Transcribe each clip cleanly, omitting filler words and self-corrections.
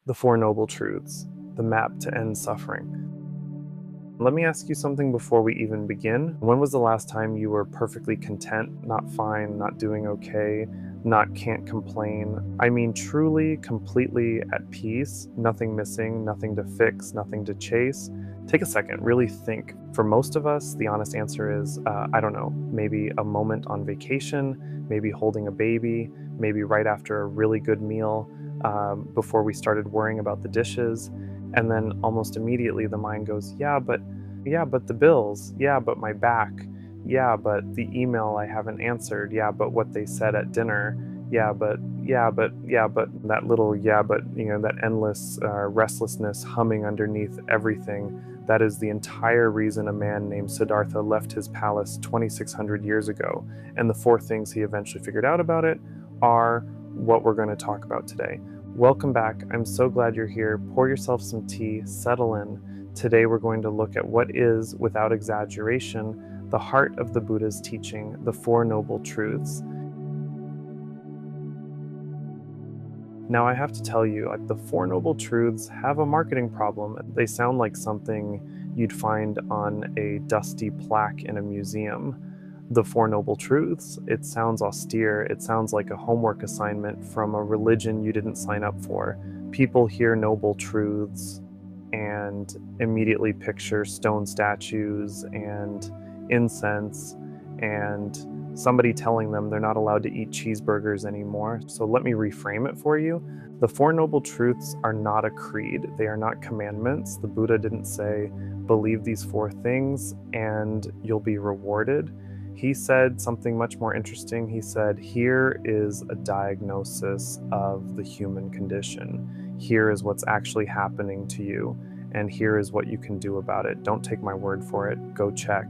The Four Noble Truths, the map to end suffering. Let me ask you something before we even begin. When was the last time you were perfectly content, not fine, not doing okay, not can't complain? I mean, truly, completely at peace, nothing missing, nothing to fix, nothing to chase. Take a second, really think. For most of us, the honest answer is, I don't know, maybe a moment on vacation, maybe holding a baby, maybe right after a really good meal, before we started worrying about the dishes. And then almost immediately the mind goes, yeah, but the bills. Yeah, but my back. Yeah, but the email I haven't answered. Yeah, but what they said at dinner. Yeah, but that little that endless restlessness humming underneath everything. That is the entire reason a man named Siddhartha left his palace 2,600 years ago. And the four things he eventually figured out about it are what we're going to talk about today. Welcome back. I'm so glad you're here. Pour yourself some tea, settle in. Today we're going to look at what is, without exaggeration, the heart of the Buddha's teaching, the Four Noble Truths. Now I have to tell you, the Four Noble Truths have a marketing problem. They sound like something you'd find on a dusty plaque in a museum. The Four Noble Truths, it sounds austere. It sounds like a homework assignment from a religion you didn't sign up for. People hear noble truths and immediately picture stone statues and incense and somebody telling them they're not allowed to eat cheeseburgers anymore. So let me reframe it for you. The Four Noble Truths are not a creed. They are not commandments. The Buddha didn't say, believe these four things and you'll be rewarded. He said something much more interesting. He said, here is a diagnosis of the human condition. Here is what's actually happening to you, and here is what you can do about it. Don't take my word for it. Go check.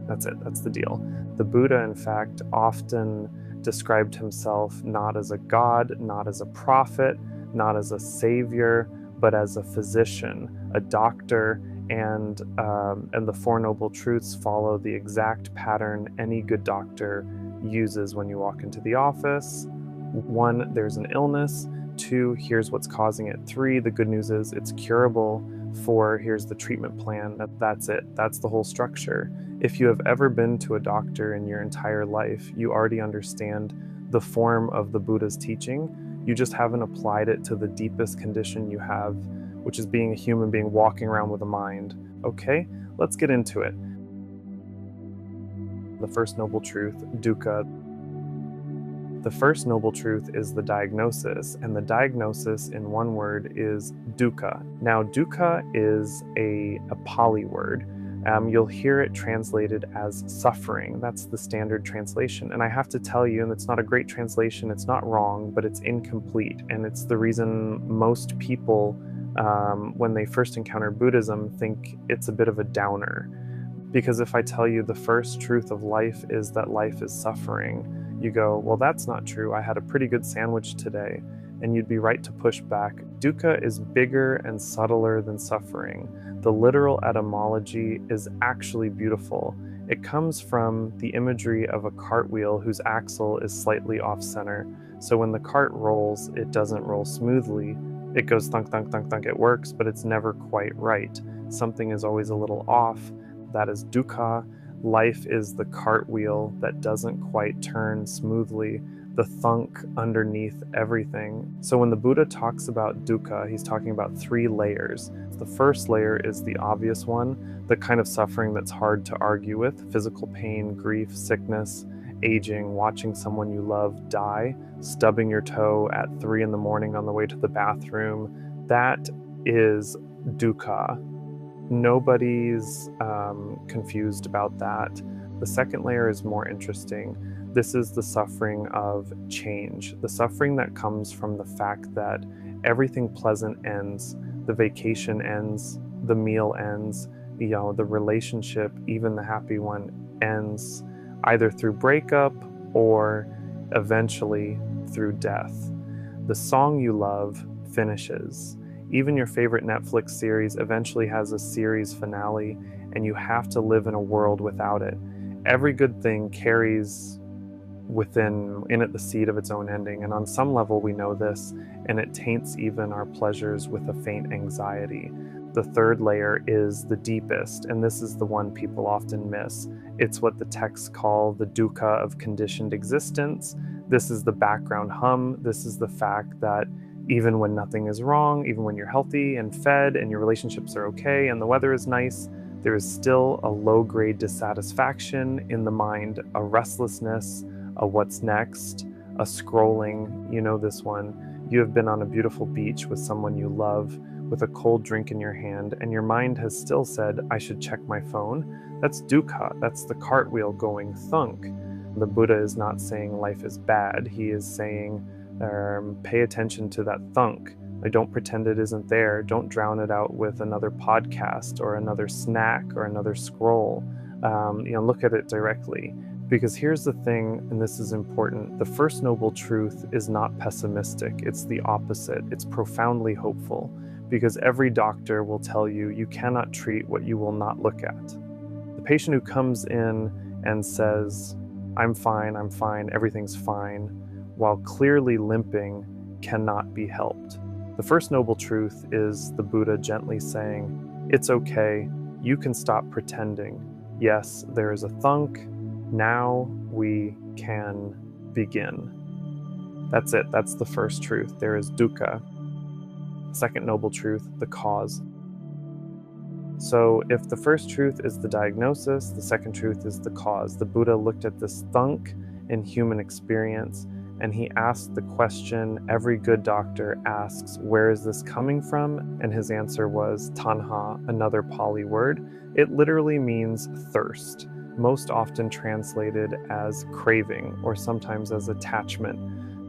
That's it. That's the deal. The Buddha, in fact, often described himself not as a god, not as a prophet, not as a savior, but as a physician, a doctor, and the Four Noble Truths follow the exact pattern any good doctor uses when you walk into the office. 1, there's an illness. 2, here's what's causing it. 3, the good news is it's curable. 4, here's the treatment plan. That's it. That's the whole structure. If you have ever been to a doctor in your entire life, you already understand the form of the Buddha's teaching. You just haven't applied it to the deepest condition you have, which is being a human being walking around with a mind. Okay, let's get into it. The first noble truth, dukkha. The first noble truth is the diagnosis, and the diagnosis in one word is dukkha. Now, dukkha is a Pali word. You'll hear it translated as suffering. That's the standard translation. And I have to tell you, and it's not a great translation, it's not wrong, but it's incomplete. And it's the reason most people, when they first encounter Buddhism, think it's a bit of a downer. Because if I tell you the first truth of life is that life is suffering, you go, well, that's not true. I had a pretty good sandwich today. And you'd be right to push back. Dukkha is bigger and subtler than suffering. The literal etymology is actually beautiful. It comes from the imagery of a cartwheel whose axle is slightly off-center. So when the cart rolls, it doesn't roll smoothly. It goes thunk, thunk, thunk, thunk. It works, but it's never quite right. Something is always a little off. That is dukkha. Life is the cartwheel that doesn't quite turn smoothly, the thunk underneath everything. So when the Buddha talks about dukkha, he's talking about 3 layers. The first layer is the obvious one, the kind of suffering that's hard to argue with: physical pain, grief, sickness, aging, watching someone you love die, stubbing your toe at 3 in the morning on the way to the bathroom. That is dukkha. Nobody's confused about that. The second layer is more interesting. This is the suffering of change, the suffering that comes from the fact that everything pleasant ends, the vacation ends, the meal ends, the relationship, even the happy one, ends either through breakup or eventually through death. The song you love finishes. Even your favorite Netflix series eventually has a series finale, and you have to live in a world without it. Every good thing carries in at the seed of its own ending. And on some level we know this, and it taints even our pleasures with a faint anxiety. The third layer is the deepest, and this is the one people often miss. It's what the texts call the dukkha of conditioned existence. This is the background hum. This is the fact that even when nothing is wrong, even when you're healthy and fed and your relationships are okay and the weather is nice, there is still a low-grade dissatisfaction in the mind, a restlessness, a what's next, a scrolling. You know this one. You have been on a beautiful beach with someone you love, with a cold drink in your hand, and your mind has still said, I should check my phone. That's dukkha. That's the cartwheel going thunk. The Buddha is not saying life is bad. He is saying, pay attention to that thunk. Don't pretend it isn't there. Don't drown it out with another podcast or another snack or another scroll. Look at it directly. Because here's the thing, and this is important, the First Noble Truth is not pessimistic. It's the opposite. It's profoundly hopeful. Because every doctor will tell you, you cannot treat what you will not look at. The patient who comes in and says, I'm fine, everything's fine, while clearly limping, cannot be helped. The First Noble Truth is the Buddha gently saying, it's okay, you can stop pretending. Yes, there is a thunk, now we can begin. That's it, that's the first truth. There is dukkha. Second Noble Truth, the cause. So if the first truth is the diagnosis, the second truth is the cause. The Buddha looked at this thunk in human experience, and he asked the question every good doctor asks, where is this coming from? And his answer was tanha, another Pali word. It literally means thirst, most often translated as craving or sometimes as attachment.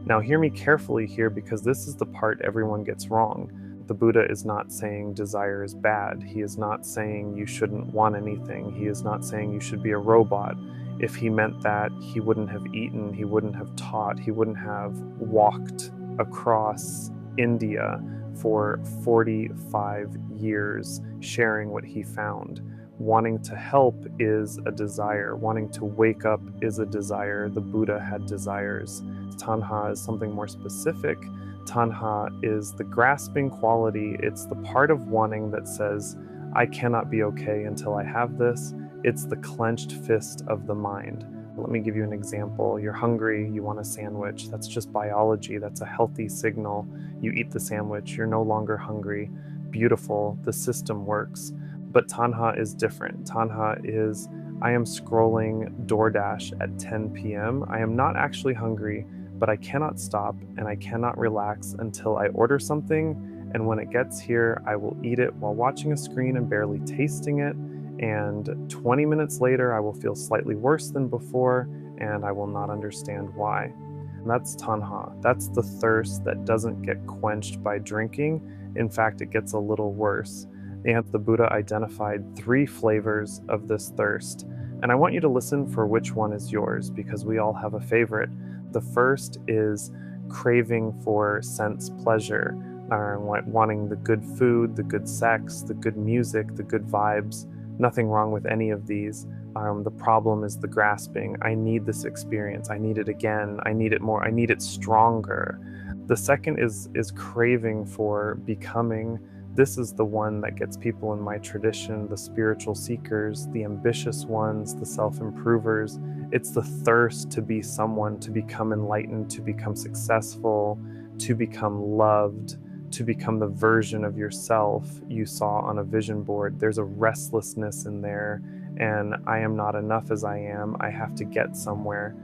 Now hear me carefully here, because this is the part everyone gets wrong. The Buddha is not saying desire is bad. He is not saying you shouldn't want anything. He is not saying you should be a robot. If he meant that, he wouldn't have eaten, he wouldn't have taught, he wouldn't have walked across India for 45 years sharing what he found. Wanting to help is a desire. Wanting to wake up is a desire. The Buddha had desires. Tanha is something more specific. Tanha is the grasping quality. It's the part of wanting that says, I cannot be okay until I have this. It's the clenched fist of the mind. Let me give you an example. You're hungry, you want a sandwich. That's just biology. That's a healthy signal. You eat the sandwich, you're no longer hungry. Beautiful, the system works. But Tanha is different. Tanha is, I am scrolling DoorDash at 10 p.m. I am not actually hungry, but I cannot stop and I cannot relax until I order something. And when it gets here, I will eat it while watching a screen and barely tasting it. And 20 minutes later, I will feel slightly worse than before, and I will not understand why. And that's tanha. That's the thirst that doesn't get quenched by drinking. In fact, it gets a little worse. And the Buddha identified 3 flavors of this thirst. And I want you to listen for which one is yours, because we all have a favorite. The first is craving for sense pleasure, wanting the good food, the good sex, the good music, the good vibes. Nothing wrong with any of these. The problem is the grasping. I need this experience. I need it again. I need it more. I need it stronger. The second is craving for becoming. This is the one that gets people in my tradition, the spiritual seekers, the ambitious ones, the self-improvers. It's the thirst to be someone, to become enlightened, to become successful, to become loved, to become the version of yourself you saw on a vision board. There's a restlessness in there, and I am not enough as I am. I have to get somewhere.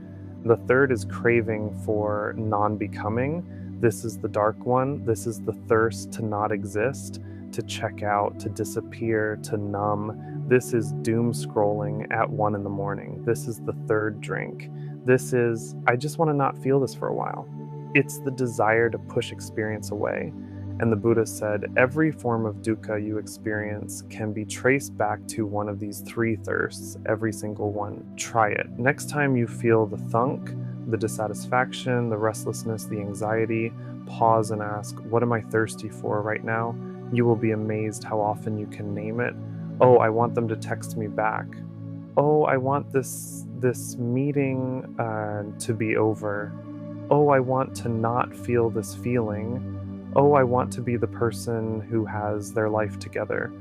The third is craving for non-becoming. This is the dark one. This is the thirst to not exist, to check out, to disappear, to numb. This is doom scrolling at 1 a.m. This is the third drink. This is, I just want to not feel this for a while. It's the desire to push experience away. And the Buddha said, every form of dukkha you experience can be traced back to one of these 3 thirsts, every single one. Try it. Next time you feel the thunk, the dissatisfaction, the restlessness, the anxiety, pause and ask, what am I thirsty for right now? You will be amazed how often you can name it. Oh, I want them to text me back. Oh, I want this meeting to be over. Oh, I want to not feel this feeling. Oh, I want to be the person who has their life together.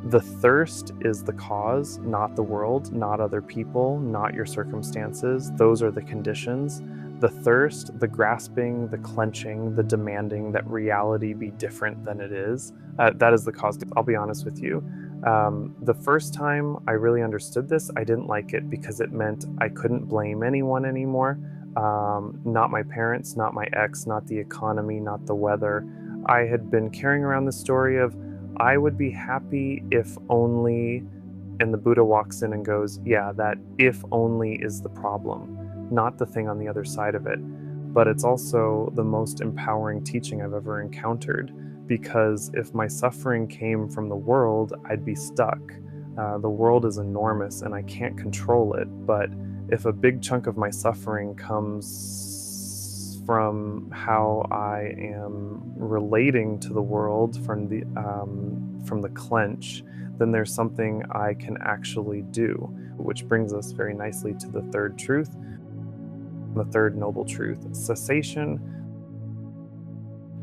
The thirst is the cause, not the world, not other people, not your circumstances. Those are the conditions. The thirst, the grasping, the clenching, the demanding that reality be different than it is, that is the cause. I'll be honest with you. The first time I really understood this, I didn't like it because it meant I couldn't blame anyone anymore. Not my parents, not my ex, not the economy, not the weather. I had been carrying around the story of I would be happy if only, and the Buddha walks in and goes, yeah, that if only is the problem, not the thing on the other side of it. But it's also the most empowering teaching I've ever encountered, because if my suffering came from the world, I'd be stuck. The world is enormous and I can't control it, but if a big chunk of my suffering comes from how I am relating to the world from the clench, then there's something I can actually do, which brings us very nicely to the third truth, the third noble truth, cessation.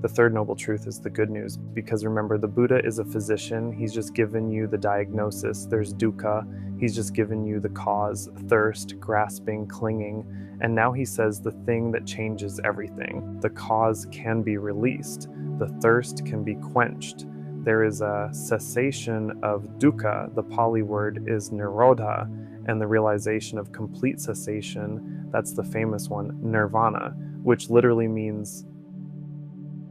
The third noble truth is the good news, because remember, the Buddha is a physician. He's just given you the diagnosis. There's dukkha. He's just given you the cause, thirst, grasping, clinging. And now he says the thing that changes everything. The cause can be released. The thirst can be quenched. There is a cessation of dukkha. The Pali word is nirodha, and the realization of complete cessation, that's the famous one, nirvana, which literally means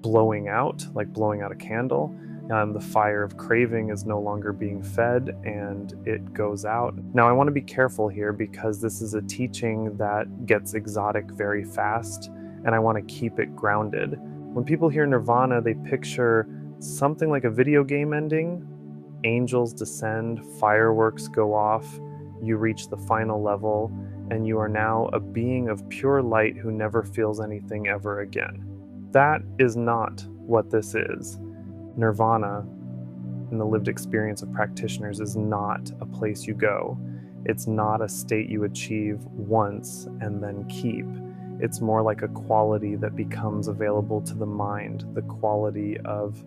blowing out, like blowing out a candle. The fire of craving is no longer being fed and it goes out. Now, I want to be careful here because this is a teaching that gets exotic very fast, and I want to keep it grounded. When people hear nirvana, they picture something like a video game ending. Angels descend, fireworks go off, you reach the final level, and you are now a being of pure light who never feels anything ever again. That is not what this is. Nirvana, in the lived experience of practitioners, is not a place you go. It's not a state you achieve once and then keep. It's more like a quality that becomes available to the mind, the quality of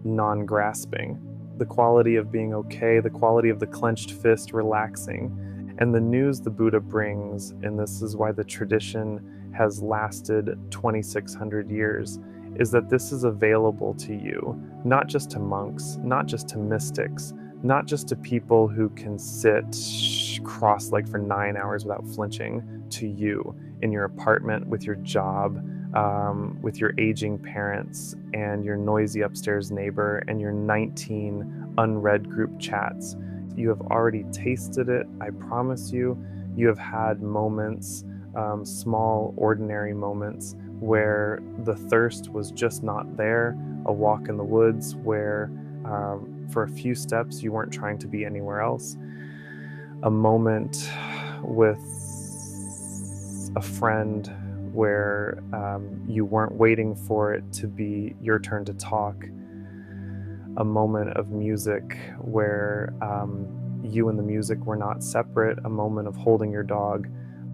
non-grasping, the quality of being okay, the quality of the clenched fist relaxing. And the news the Buddha brings, and this is why the tradition has lasted 2,600 years, is that this is available to you, not just to monks, not just to mystics, not just to people who can sit cross-legged for 9 hours without flinching, to you in your apartment, with your job, with your aging parents and your noisy upstairs neighbor and your 19 unread group chats. You have already tasted it, I promise you. You have had moments, small, ordinary moments where the thirst was just not there, a walk in the woods where for a few steps you weren't trying to be anywhere else, a moment with a friend where you weren't waiting for it to be your turn to talk, a moment of music where you and the music were not separate, a moment of holding your dog.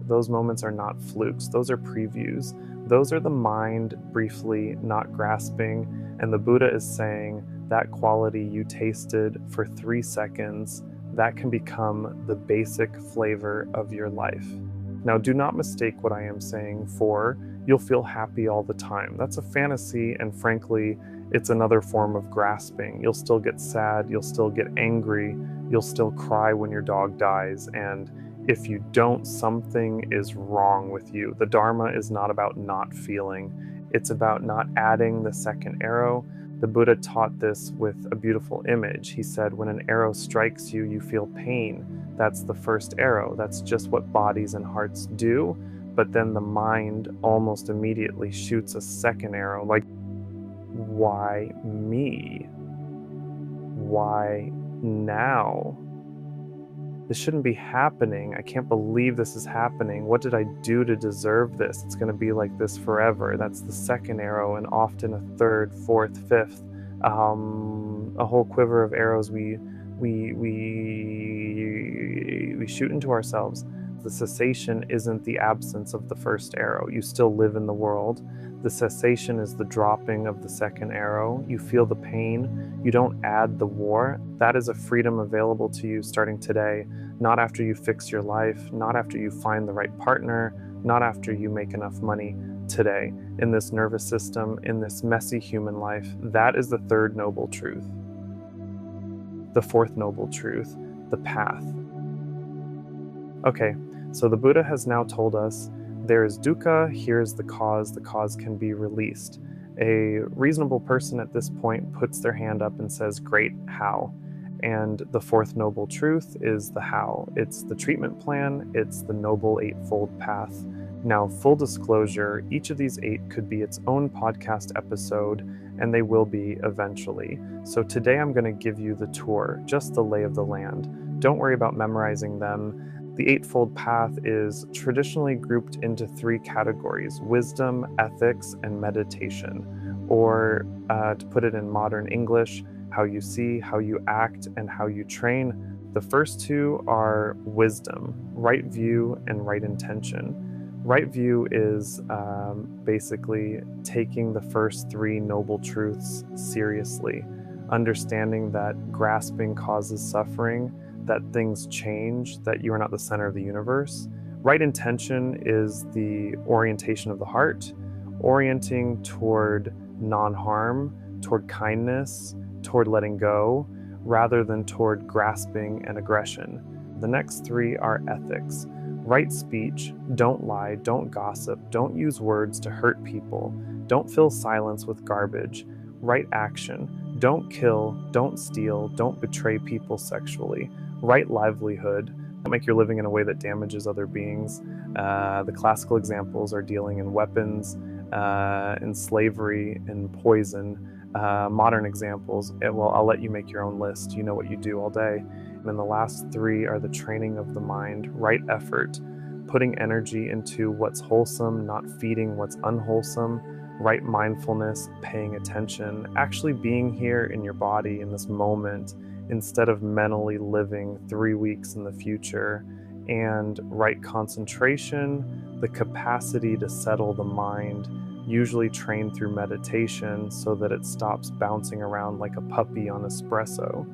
Those moments are not flukes, those are previews. Those are the mind briefly not grasping, and the Buddha is saying that quality you tasted for 3 seconds, that can become the basic flavor of your life. Now, do not mistake what I am saying for you'll feel happy all the time. That's a fantasy, and frankly, it's another form of grasping. You'll still get sad, you'll still get angry, you'll still cry when your dog dies, and if you don't, something is wrong with you. The Dharma is not about not feeling. It's about not adding the second arrow. The Buddha taught this with a beautiful image. He said, when an arrow strikes you, you feel pain. That's the first arrow. That's just what bodies and hearts do. But then the mind almost immediately shoots a second arrow. Like, why me? Why now? This shouldn't be happening. I can't believe this is happening. What did I do to deserve this? It's going to be like this forever. That's the second arrow, and often a third, fourth, fifth, a whole quiver of arrows we We shoot into ourselves. The cessation isn't the absence of the first arrow. You still live in the world. The cessation is the dropping of the second arrow. You feel the pain. You don't add the war. That is a freedom available to you starting today, not after you fix your life, not after you find the right partner, not after you make enough money. Today, in this nervous system, in this messy human life. That is the third noble truth. The fourth noble truth, the path. Okay, so the Buddha has now told us there is dukkha, here is the cause can be released. A reasonable person at this point puts their hand up and says, great, how? And the fourth noble truth is the how. It's the treatment plan, it's the Noble Eightfold Path. Now, full disclosure, each of these 8 could be its own podcast episode, and they will be eventually. So today I'm going to give you the tour, just the lay of the land. Don't worry about memorizing them. The Eightfold Path is traditionally grouped into 3 categories: wisdom, ethics, and meditation. Or, to put it in modern English, how you see, how you act, and how you train. The first 2 are wisdom, right view, and right intention. Right view is basically taking the first 3 noble truths seriously, understanding that grasping causes suffering, that things change, that you are not the center of the universe. Right intention is the orientation of the heart, orienting toward non-harm, toward kindness, toward letting go, rather than toward grasping and aggression. The next 3 are ethics. Right speech, don't lie, don't gossip, don't use words to hurt people, don't fill silence with garbage. Right action, don't kill, don't steal, don't betray people sexually. Right livelihood, don't make your living in a way that damages other beings. The classical examples are dealing in weapons, in slavery, in poison. Modern examples, well, I'll let you make your own list. You know what you do all day. And then the last 3 are the training of the mind, right effort, putting energy into what's wholesome, not feeding what's unwholesome, right mindfulness, paying attention, actually being here in your body in this moment instead of mentally living 3 weeks in the future, and right concentration, the capacity to settle the mind, usually trained through meditation so that it stops bouncing around like a puppy on espresso.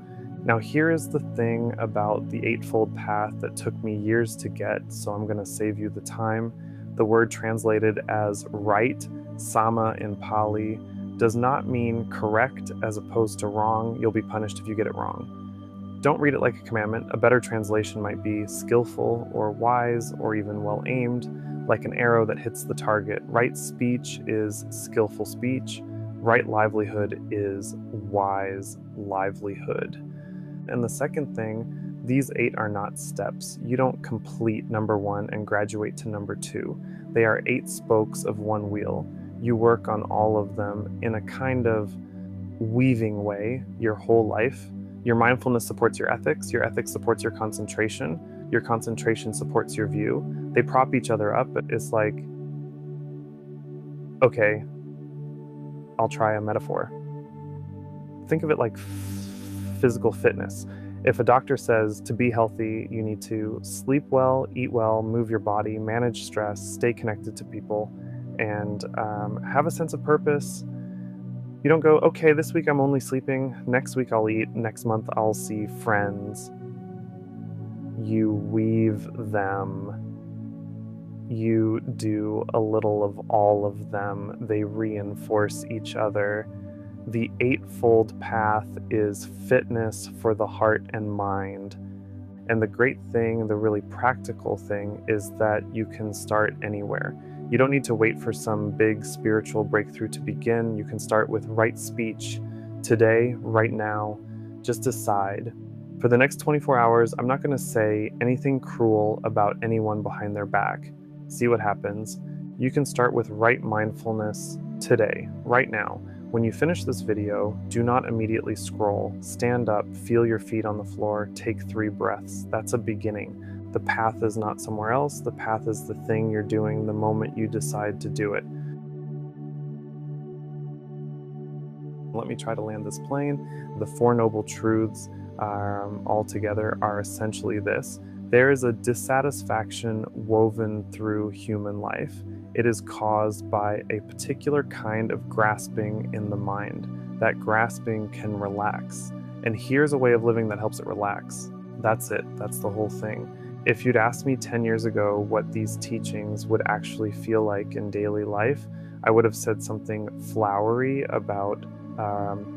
Now, here is the thing about the Eightfold Path that took me years to get, so I'm going to save you the time. The word translated as right, sama in Pali, does not mean correct as opposed to wrong. You'll be punished if you get it wrong. Don't read it like a commandment. A better translation might be skillful or wise or even well-aimed, like an arrow that hits the target. Right speech is skillful speech. Right livelihood is wise livelihood. And the second thing, these 8 are not steps. You don't complete number 1 and graduate to number 2. They are 8 spokes of one wheel. You work on all of them in a kind of weaving way your whole life. Your mindfulness supports your ethics supports your concentration supports your view. They prop each other up, but it's like, okay, I'll try a metaphor. Think of it like physical fitness. If a doctor says to be healthy, you need to sleep well, eat well, move your body, manage stress, stay connected to people, and have a sense of purpose. You don't go, okay, this week I'm only sleeping, next week I'll eat, next month I'll see friends. You weave them. You do a little of all of them. They reinforce each other. The Eightfold Path is fitness for the heart and mind. And the great thing, the really practical thing, is that you can start anywhere. You don't need to wait for some big spiritual breakthrough to begin. You can start with right speech today, right now. Just decide. For the next 24 hours, I'm not going to say anything cruel about anyone behind their back. See what happens. You can start with right mindfulness today, right now. When you finish this video, do not immediately scroll. Stand up, feel your feet on the floor, take 3 breaths. That's a beginning. The path is not somewhere else. The path is the thing you're doing the moment you decide to do it. Let me try to land this plane. The Four Noble Truths altogether are essentially this. There is a dissatisfaction woven through human life. It is caused by a particular kind of grasping in the mind. That grasping can relax. And here's a way of living that helps it relax. That's it. That's the whole thing. If you'd asked me 10 years ago what these teachings would actually feel like in daily life, I would have said something flowery about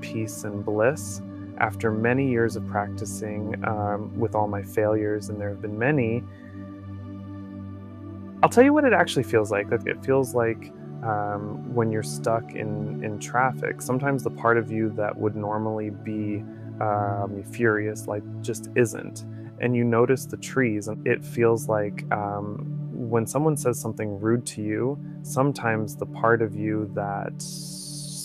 peace and bliss. After many years of practicing with all my failures, and there have been many, I'll tell you what it actually feels like. It feels like when you're stuck in traffic, sometimes the part of you that would normally be furious, like, just isn't. And you notice the trees, and it feels like when someone says something rude to you, sometimes the part of you that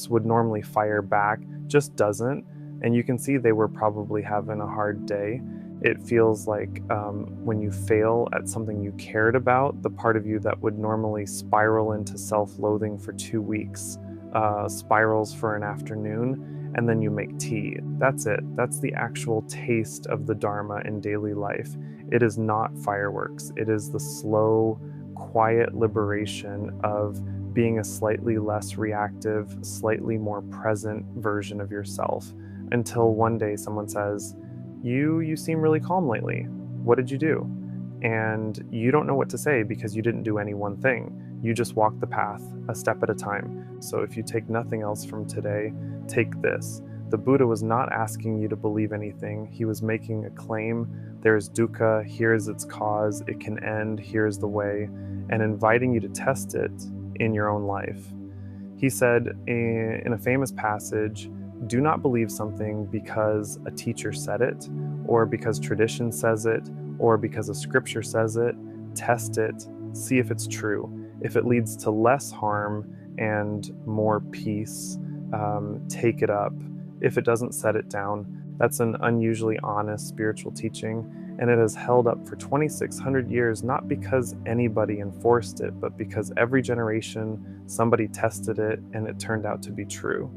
would normally fire back just doesn't. And you can see they were probably having a hard day. It feels like when you fail at something you cared about, the part of you that would normally spiral into self-loathing for 2 weeks spirals for an afternoon, and then you make tea. That's it. That's the actual taste of the Dharma in daily life. It is not fireworks. It is the slow, quiet liberation of being a slightly less reactive, slightly more present version of yourself. Until one day someone says, you seem really calm lately. What did you do? And you don't know what to say because you didn't do any one thing. You just walk the path a step at a time. So if you take nothing else from today, take this. The Buddha was not asking you to believe anything. He was making a claim. There's dukkha, here's its cause, it can end, here's the way, and inviting you to test it in your own life. He said in a famous passage, do not believe something because a teacher said it, or because tradition says it, or because a scripture says it. Test it, see if it's true. If it leads to less harm and more peace, take it up. If it doesn't, set it down. That's an unusually honest spiritual teaching, and it has held up for 2,600 years, not because anybody enforced it, but because every generation somebody tested it and it turned out to be true.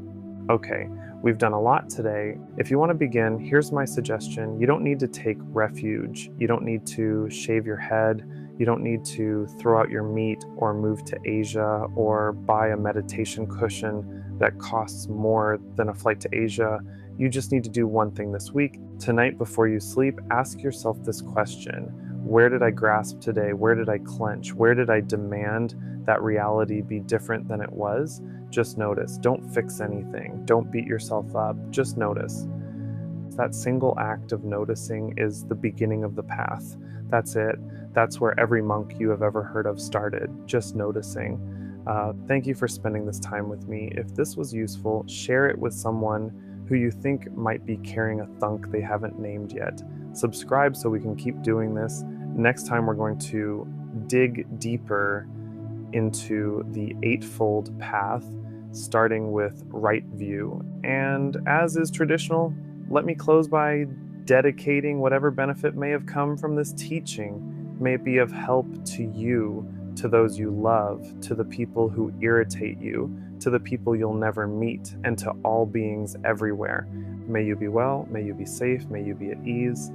Okay, we've done a lot today. If you want to begin, here's my suggestion. You don't need to take refuge. You don't need to shave your head. You don't need to throw out your meat or move to Asia or buy a meditation cushion that costs more than a flight to Asia. You just need to do one thing this week. Tonight before you sleep, ask yourself this question. Where did I grasp today? Where did I clench? Where did I demand that reality be different than it was? Just notice. Don't fix anything. Don't beat yourself up. Just notice. That single act of noticing is the beginning of the path. That's it. That's where every monk you have ever heard of started, just noticing. Thank you for spending this time with me. If this was useful, share it with someone who you think might be carrying a thunk they haven't named yet. Subscribe so we can keep doing this. Next time we're going to dig deeper into the Eightfold Path, starting with right view. And as is traditional, let me close by dedicating whatever benefit may have come from this teaching. May it be of help to you, to those you love, to the people who irritate you, to the people you'll never meet, and to all beings everywhere. May you be well, may you be safe, may you be at ease.